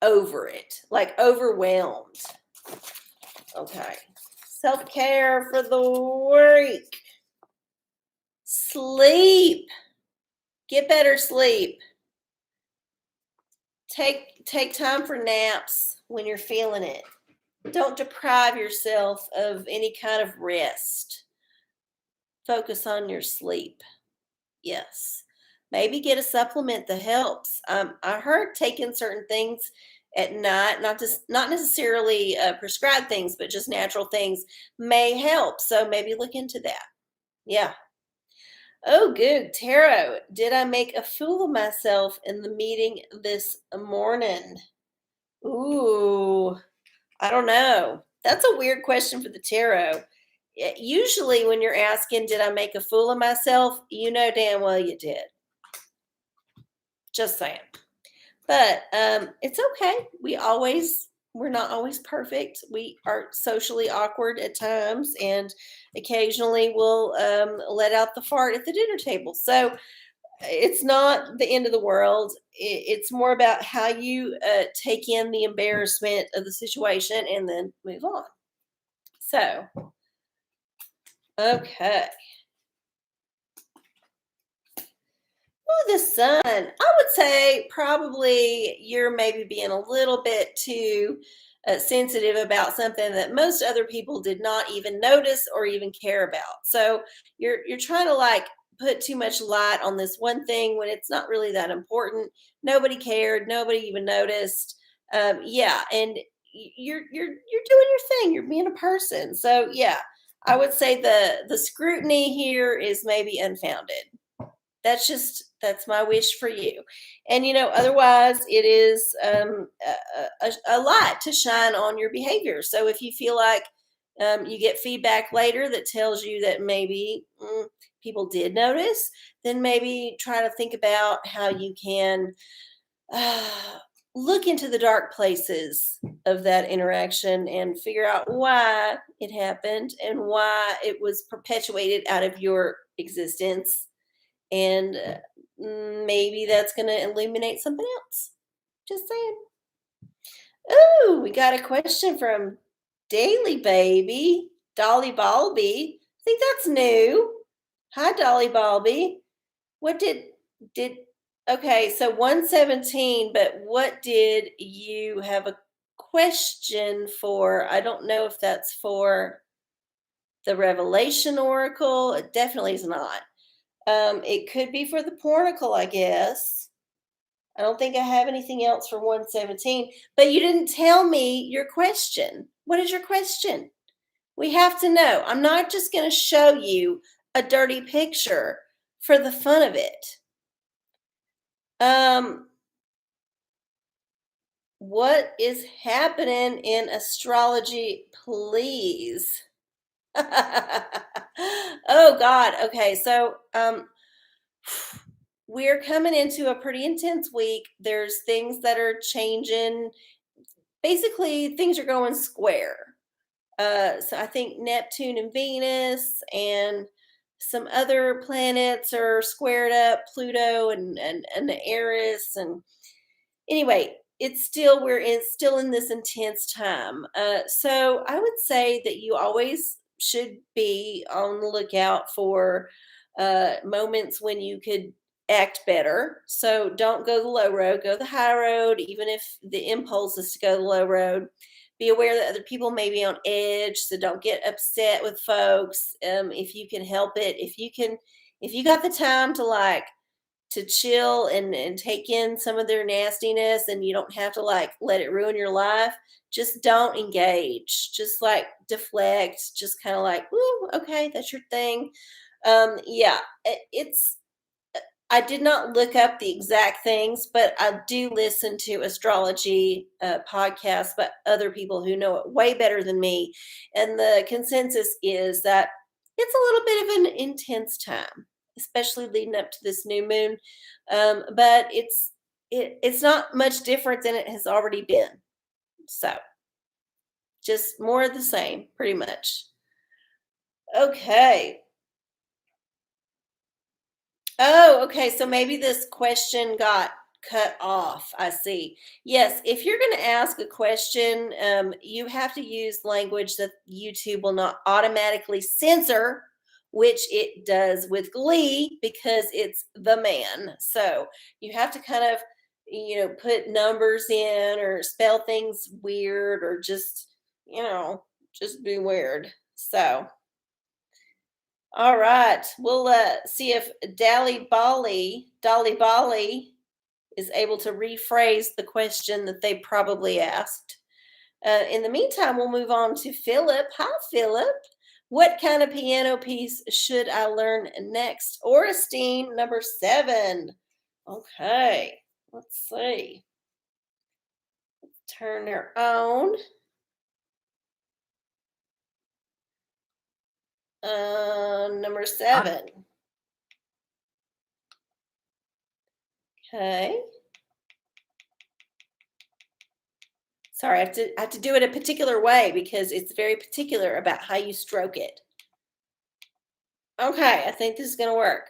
over it, like overwhelmed. Okay. Self-care for the week. Sleep. Get better sleep. Take time for naps when you're feeling it. Don't deprive yourself of any kind of rest. Focus on your sleep. Yes. Maybe get a supplement that helps. I heard taking certain things at night, not necessarily prescribed things, but just natural things may help. So maybe look into that. Yeah. Oh, good. Tarot, did I make a fool of myself in the meeting this morning? Ooh, I don't know. That's a weird question for the tarot. Usually, when you're asking, did I make a fool of myself? You know damn well you did. Just saying. But it's okay. We're not always perfect. We are socially awkward at times, and occasionally we'll let out the fart at the dinner table. So it's not the end of the world. It's more about how you take in the embarrassment of the situation and then move on. So, okay. Oh, the sun. I would say probably you're maybe being a little bit too sensitive about something that most other people did not even notice or even care about. So you're trying to like put too much light on this one thing when it's not really that important. Nobody cared. Nobody even noticed. Yeah, and you're doing your thing. You're being a person. So yeah, I would say the scrutiny here is maybe unfounded. That's my wish for you. And otherwise it is a light to shine on your behavior. So if you feel like you get feedback later that tells you that maybe people did notice, then maybe try to think about how you can uh, look into the dark places of that interaction and figure out why it happened and why it was perpetuated out of your existence, and maybe that's going to illuminate something else. Just saying. Oh, we got a question from Daily Baby, Dolly Balby. I think that's new. Hi, Dolly Balby. What did okay, so 117, but what did you have a question for? I don't know if that's for the Revelation Oracle. It definitely is not. It could be for the Pornacle, I guess. I don't think I have anything else for 117, but you didn't tell me your question. What is your question? We have to know. I'm not just going to show you a dirty picture for the fun of it. What is happening in astrology, please? Oh God. Okay, so we're coming into a pretty intense week. There's things that are changing. Basically, things are going square. So I think Neptune and Venus and some other planets are squared up, Pluto and the Eris. And anyway, still in this intense time. So I would say that you always should be on the lookout for moments when you could act better. So don't go the low road, go the high road, even if the impulse is to go the low road. Be aware that other people may be on edge, so don't get upset with folks. If you can help it, if you got the time to to chill and take in some of their nastiness and you don't have to let it ruin your life, just don't engage. Just deflect, just kind of "Ooh, okay, that's your thing." Yeah, it's I did not look up the exact things, but I do listen to astrology podcasts by other people who know it way better than me. And the consensus is that it's a little bit of an intense time, especially leading up to this new moon. But it's not much different than it has already been. So just more of the same, pretty much. Okay. Oh, okay. So maybe this question got cut off. I see. Yes, if you're going to ask a question, you have to use language that YouTube will not automatically censor, which it does with Glee because it's the man. So you have to kind of, put numbers in or spell things weird or just be weird. So. All right. We'll see if Dolly Bali is able to rephrase the question that they probably asked. In the meantime, we'll move on to Philip. Hi, Philip. What kind of piano piece should I learn next? Ora-Steen, number 7. Okay. Let's see. Turn her on. Number 7. Okay. Sorry, I have to do it a particular way because it's very particular about how you stroke it. Okay, I think this is going to work.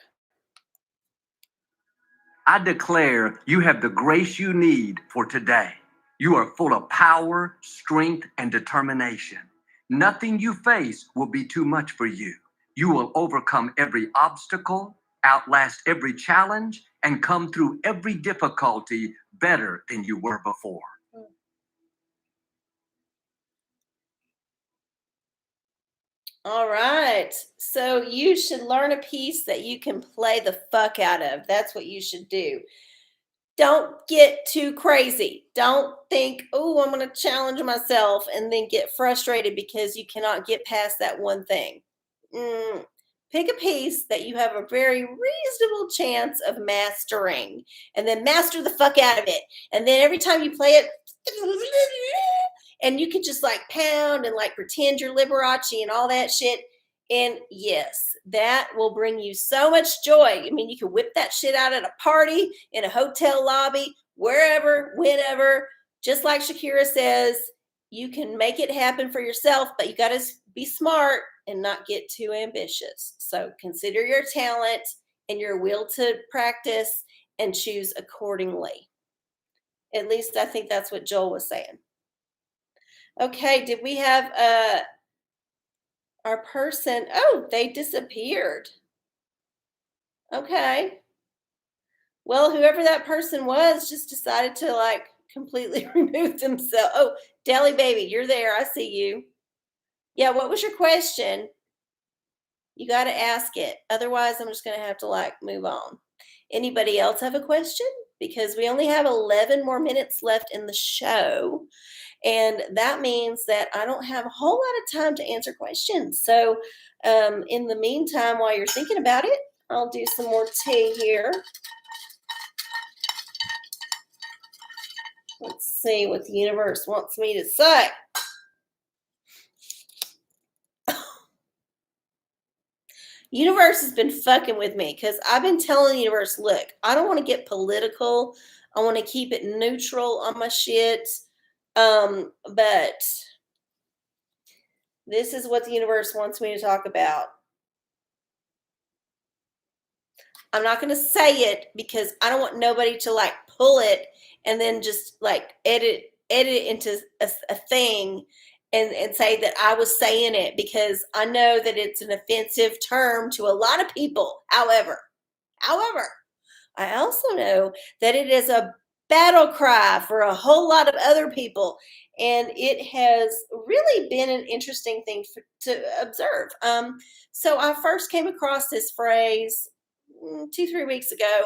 I declare you have the grace you need for today. You are full of power, strength, and determination. Nothing you face will be too much for you. You will overcome every obstacle, outlast every challenge, and come through every difficulty better than you were before. All right. So you should learn a piece that you can play the fuck out of. That's what you should do. Don't get too crazy. Don't think, oh, I'm going to challenge myself and then get frustrated because you cannot get past that one thing. Pick a piece that you have a very reasonable chance of mastering and then master the fuck out of it. And then every time you play it, and you can just pound and pretend you're Liberace and all that shit. And yes, that will bring you so much joy. I mean, you can whip that shit out at a party, in a hotel lobby, wherever, whenever. Just like Shakira says, you can make it happen for yourself, but you got to be smart and not get too ambitious. So consider your talent and your will to practice and choose accordingly. At least I think that's what Joel was saying. Okay, did we have our person? Oh, they disappeared. Okay. Well, whoever that person was just decided to completely remove themselves. Oh, Deli Baby, you're there. I see you. Yeah, what was your question? You got to ask it. Otherwise, I'm just going to have to move on. Anybody else have a question? Because we only have 11 more minutes left in the show. And that means that I don't have a whole lot of time to answer questions. So in the meantime, while you're thinking about it, I'll do some more tea here. Let's see what the universe wants me to say. Universe has been fucking with me because I've been telling the universe, look, I don't want to get political. I want to keep it neutral on my shit. But this is what the universe wants me to talk about. I'm not going to say it because I don't want nobody to pull it and then just like edit it into a thing and say that I was saying it because I know that it's an offensive term to a lot of people. However, I also know that it is a battle cry for a whole lot of other people. And it has really been an interesting thing to observe. So I first came across this phrase 2-3 weeks ago.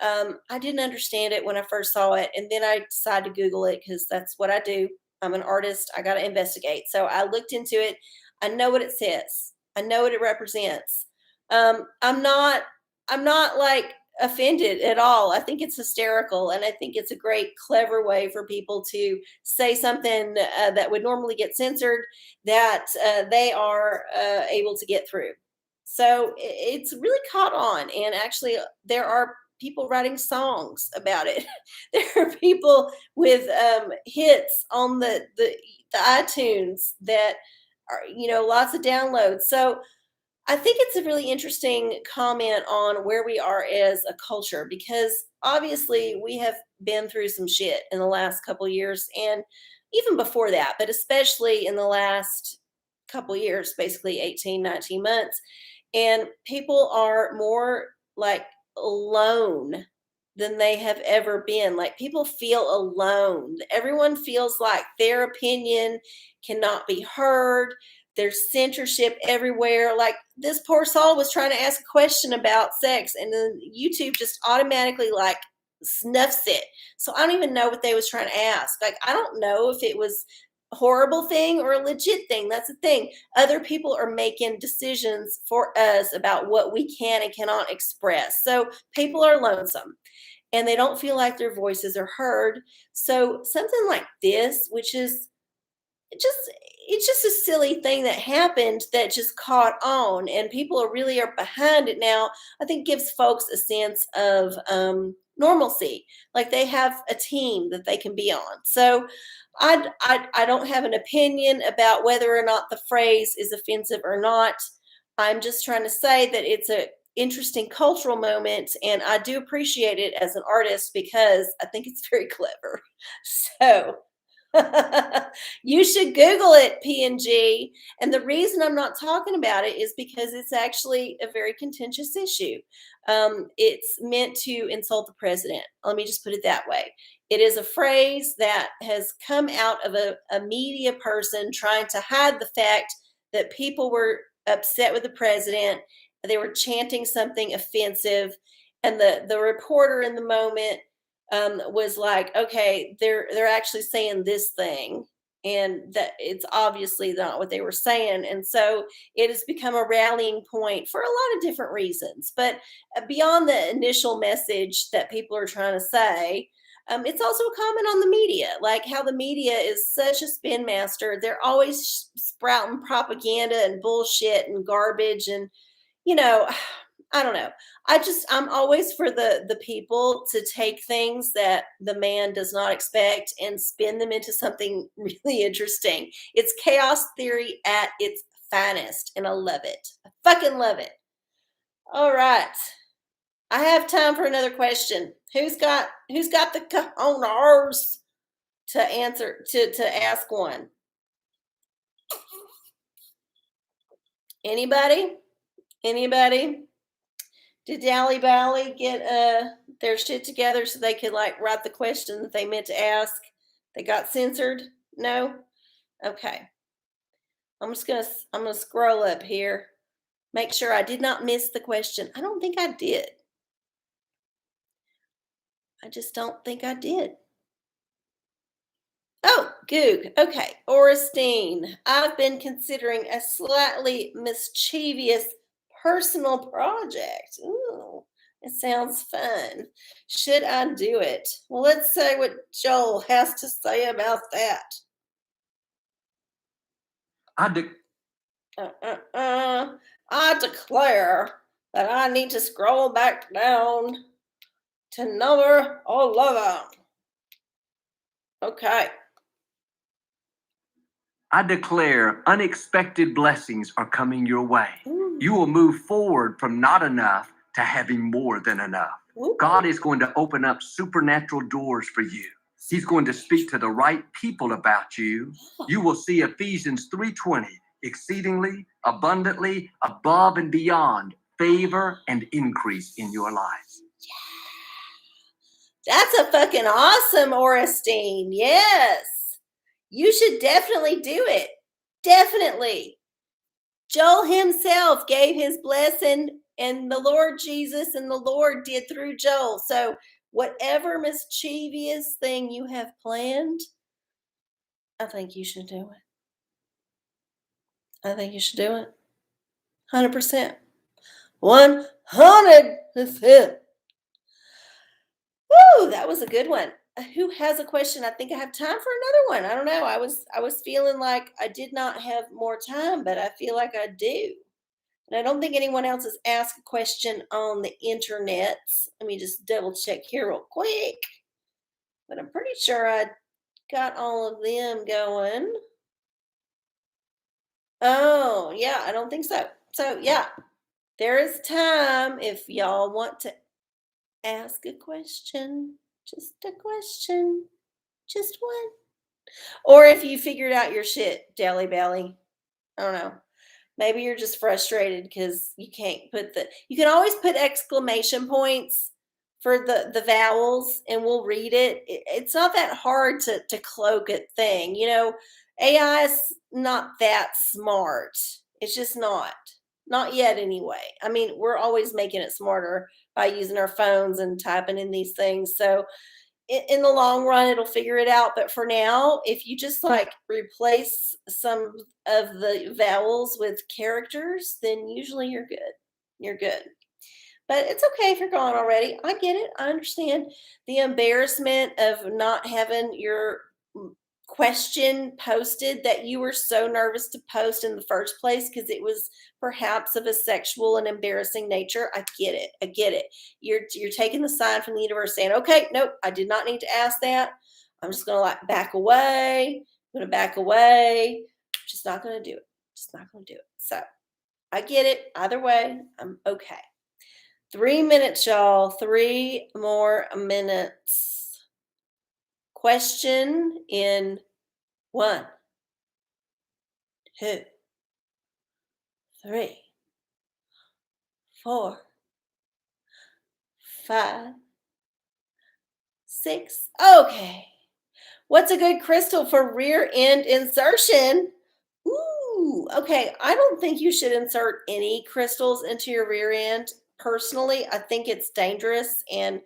I didn't understand it when I first saw it. And then I decided to Google it because that's what I do. I'm an artist. I got to investigate. So I looked into it. I know what it says. I know what it represents. I'm not like offended at all. I think it's hysterical, and I think it's a great, clever way for people to say something that would normally get censored that they are able to get through. So it's really caught on, and actually, there are people writing songs about it. There are people with hits on the iTunes that are, lots of downloads. So I think it's a really interesting comment on where we are as a culture because obviously we have been through some shit in the last couple of years and even before that, but especially in the last couple of years, basically 18, 19 months. And people are more like alone than they have ever been. Like people feel alone. Everyone feels like their opinion cannot be heard. There's censorship everywhere. Like this poor soul was trying to ask a question about sex and then YouTube just automatically like snuffs it. So I don't even know what they was trying to ask. Like I don't know if it was a horrible thing or a legit thing. That's the thing. Other people are making decisions for us about what we can and cannot express. So people are lonesome and they don't feel like their voices are heard. So something like this, which is it's just a silly thing that happened that just caught on and people are really are behind it now, I think gives folks a sense of normalcy. Like they have a team that they can be on. So I don't have an opinion about whether or not the phrase is offensive or not. I'm just trying to say that it's a interesting cultural moment and I do appreciate it as an artist because I think it's very clever. So you should Google it, PNG. And the reason I'm not talking about it is because it's actually a very contentious issue. It's meant to insult the president. Let me just put it that way. It is a phrase that has come out of a media person trying to hide the fact that people were upset with the president. They were chanting something offensive. And the reporter in the moment was like, okay, they're actually saying this thing, and that it's obviously not what they were saying, and so it has become a rallying point for a lot of different reasons. But beyond the initial message that people are trying to say, it's also a comment on the media, like how the media is such a spin master. They're always sprouting propaganda and bullshit and garbage, and you know. I don't know. I'm always for the people to take things that the man does not expect and spin them into something really interesting. It's chaos theory at its finest, and I love it. I fucking love it. All right. I have time for another question. Who's got the cojones to answer to ask one? Anybody? Did Dally Bally get their shit together so they could like write the question that they meant to ask? They got censored? No? Okay. I'm gonna scroll up here. Make sure I did not miss the question. I don't think I did. I just don't think I did. Oh, Goog. Okay. Ora-Steen. I've been considering a slightly mischievous personal project. Ooh, it sounds fun. Should I do it? Well, let's see what Joel has to say about that. I declare that I need to scroll back down to number 11. Okay. I declare unexpected blessings are coming your way. Ooh. You will move forward from not enough to having more than enough. God is going to open up supernatural doors for you. He's going to speak to the right people about you. You will see Ephesians 3:20, exceedingly, abundantly, above and beyond favor and increase in your life. That's a fucking awesome Ora-Steen. Yes. You should definitely do it. Definitely. Joel himself gave his blessing, and the Lord Jesus and the Lord did through Joel. So whatever mischievous thing you have planned, I think you should do it. I think you should do it. 100%. 100%. Woo, that was a good one. Who has a question? I think I have time for another one. I don't know. I was feeling like I did not have more time, but I feel like I do. And I don't think anyone else has asked a question on the internet. Let me just double check here real quick. But I'm pretty sure I got all of them going. Oh, yeah, I don't think so. So, yeah, there is time if y'all want to ask a question. Just a question. Just one. Or if you figured out your shit, Dally Belly. I don't know. Maybe you're just frustrated because you can't put you can always put exclamation points for the vowels and we'll read it. It's not that hard to cloak a thing. You know, AI is not that smart. It's just not. Not yet anyway. I mean, we're always making it smarter by using our phones and typing in these things. So in the long run, it'll figure it out. But for now, if you just like replace some of the vowels with characters, then usually you're good. You're good. But it's okay if you're gone already. I get it. I understand the embarrassment of not having your question posted that you were so nervous to post in the first place because it was perhaps of a sexual and embarrassing nature. I get it. I get it. You're taking the sign from the universe saying, okay, nope, I did not need to ask that. I'm just going to like back away. I'm going to back away. Just not going to do it. Just not going to do it. So I get it. Either way, I'm okay. 3 minutes, y'all. 3 more minutes. Question in 1, 2, 3, 4, 5, 6. Okay. What's a good crystal for rear end insertion? Ooh, okay. I don't think you should insert any crystals into your rear end. Personally, I think it's dangerous. And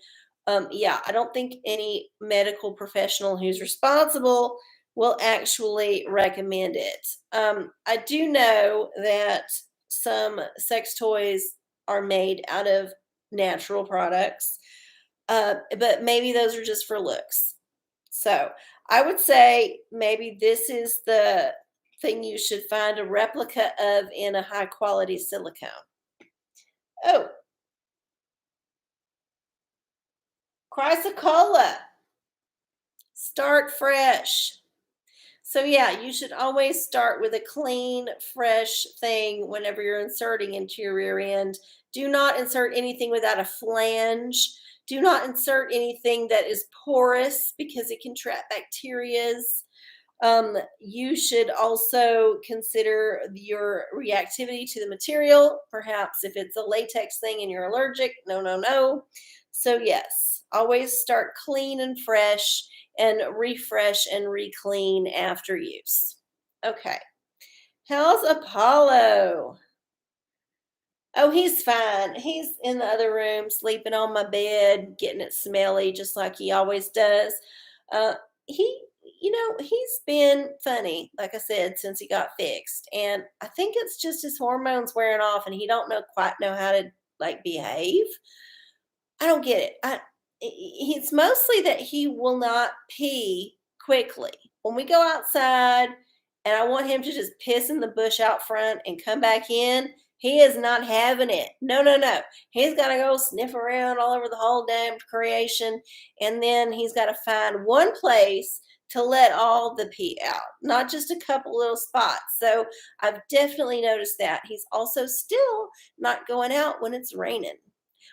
yeah, I don't think any medical professional who's responsible will actually recommend it. I do know that some sex toys are made out of natural products, but maybe those are just for looks. So I would say maybe this is the thing you should find a replica of in a high quality silicone. Oh, Chrysocolla. Start fresh. So yeah, you should always start with a clean, fresh thing whenever you're inserting into your rear end. Do not insert anything without a flange. Do not insert anything that is porous because it can trap bacterias. You should also consider your reactivity to the material. Perhaps if it's a latex thing and you're allergic, no. So yes, always start clean and fresh and refresh and re-clean after use. Okay. How's Apollo? Oh, he's fine. He's in the other room, sleeping on my bed, getting it smelly, just like he always does. He's been funny, like I said, since he got fixed. And I think it's just his hormones wearing off and he don't quite know how to like behave. I don't get it. It's mostly that he will not pee quickly. When we go outside and I want him to just piss in the bush out front and come back in, he is not having it. No. He's got to go sniff around all over the whole damn creation. And then he's got to find one place to let all the pee out, not just a couple little spots. So I've definitely noticed that. He's also still not going out when it's raining.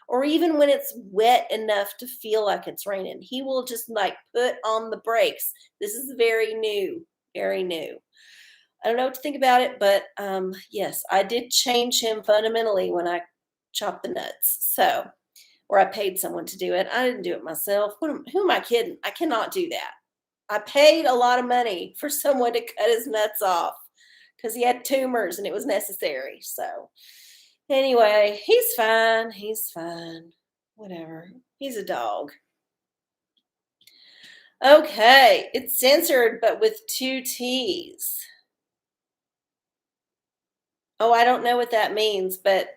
or even when it's wet enough to feel like it's raining. He will just like put on the brakes. This is very new, very new. I don't know what to think about it, but yes, I did change him fundamentally when I chopped the nuts. So, or I paid someone to do it. I didn't do it myself. Who am I kidding? I cannot do that. I paid a lot of money for someone to cut his nuts off because he had tumors and it was necessary. So, anyway, he's fine. He's fine. Whatever. He's a dog. Okay, it's censored, but with 2 T's. Oh, I don't know what that means, but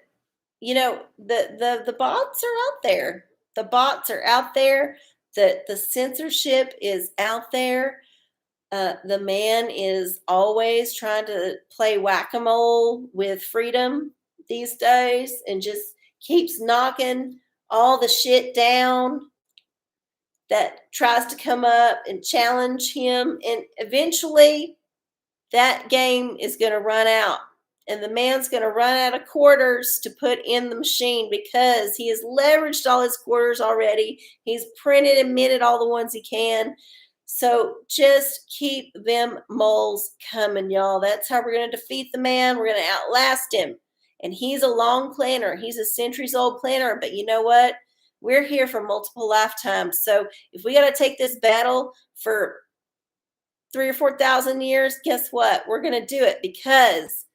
you know, the bots are out there. The bots are out there. The censorship is out there. The man is always trying to play whack-a-mole with freedom these days and just keeps knocking all the shit down that tries to come up and challenge him. And eventually that game is going to run out. And the man's going to run out of quarters to put in the machine because he has leveraged all his quarters already. He's printed and minted all the ones he can. So just keep them moles coming, y'all. That's how we're going to defeat the man. We're going to outlast him. And he's a long planner. He's a centuries-old planner. But you know what? We're here for multiple lifetimes. So if we got to take this battle for 3,000 or 4,000 years, guess what? We're going to do it because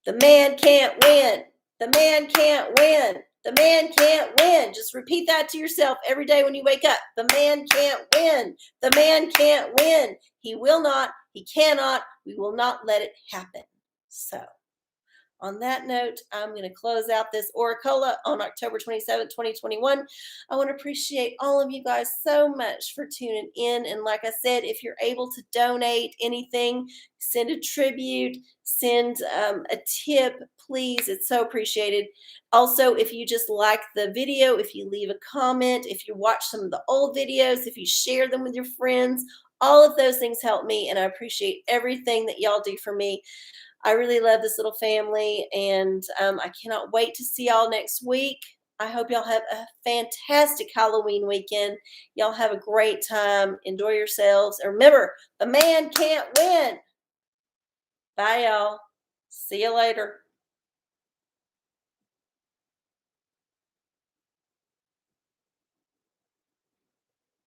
the man can't win. The man can't win. The man can't win. Just repeat that to yourself every day when you wake up. The man can't win. The man can't win. He will not. He cannot. We will not let it happen. So, on that note, I'm going to close out this OraCola on October 27th, 2021. I want to appreciate all of you guys so much for tuning in. And like I said, if you're able to donate anything, send a tribute, send a tip, please. It's so appreciated. Also, if you just like the video, if you leave a comment, if you watch some of the old videos, if you share them with your friends, all of those things help me. And I appreciate everything that y'all do for me. I really love this little family, and I cannot wait to see y'all next week. I hope y'all have a fantastic Halloween weekend. Y'all have a great time. Enjoy yourselves. And remember, the man can't win. Bye, y'all. See you later.